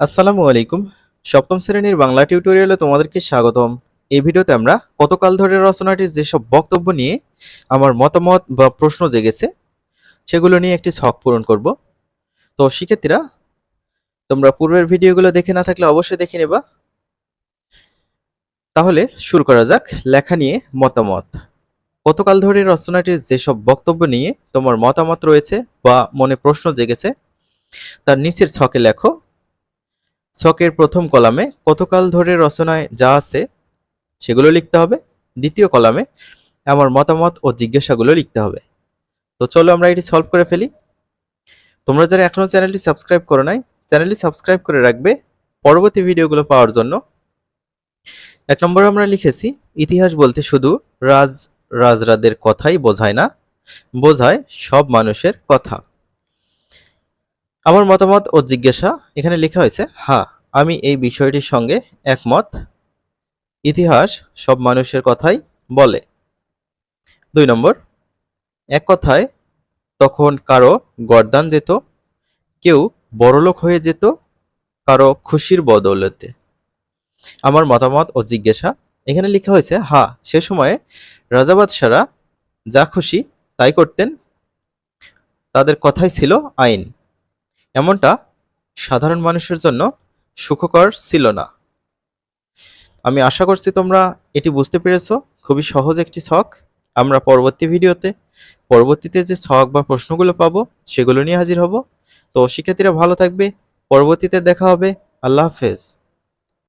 আসসালামু আলাইকুম। সপ্তম শ্রেণীর বাংলা টিউটোরিয়ালে তোমাদেরকে স্বাগতম। এই ভিডিওতে আমরা কতকাল ধরে রচনাটির যেসব বক্তব্য নিয়ে আমার মতামত বা প্রশ্ন জেগেছে সেগুলো নিয়ে একটি ছক পূরণ করব। তো শিক্ষার্থীরা, তোমরা পূর্বের ভিডিওগুলো দেখে না থাকলে অবশ্যই দেখে নেবা। তাহলে শুরু করা যাক। লেখা নিয়ে মতামত। কতকাল ধরে রচনাটির যেসব বক্তব্য নিয়ে তোমার মতামত রয়েছে বা মনে প্রশ্ন জেগেছে তার নিচের ছকে লেখো। ছকের প্রথম কলামে কতকাল ধরে রচনায় যা আছে সেগুলো লিখতে হবে। দ্বিতীয় কলামে আমার মতামত ও জিজ্ঞাসাগুলো লিখতে হবে। তো চলো আমরা এটি সলভ করে ফেলি। তোমরা যারা এখনো চ্যানেলটি সাবস্ক্রাইব করো নাই, চ্যানেলটি সাবস্ক্রাইব করে রাখবে পরবর্তী ভিডিওগুলো পাওয়ার জন্য। 1 নম্বরে আমরা লিখেছি, ইতিহাস বলতে শুধু রাজরাদের কথাই বোঝায় না, বোঝায় সব মানুষের কথা। আমার মতামত ও জিজ্ঞাসা, এখানে লেখা হয়েছে হ্যাঁ, আমি এই বিষয়টির সঙ্গে একমত। ইতিহাস সব মানুষের কথাই বলে। 2 নম্বর, এক কথায় তখন কারো গর্দান যেত, কেউ বড়লোক হয়ে যেত কারো খুশির বদৌলতে। আমার মতামত ও জিজ্ঞাসা, এখানে লেখা হয়েছে হ্যাঁ, সে সময়ে রাজাবাদশারা যা খুশি তাই করতেন, তাদের কথাই ছিল আইন। এমনটা সাধারণ মানুষের জন্য সুখকর ছিল না। আমি আশা করছি তোমরা এটি বুঝতে পেরেছো। খুবই সহজ একটি ছক। আমরা পরবর্তীতে যে ছক বা প্রশ্নগুলো পাবো সেগুলো নিয়ে হাজির হব। তো শিক্ষার্থীরা ভালো থাকবে। পরবর্তীতে দেখা হবে। আল্লাহ হাফেজ।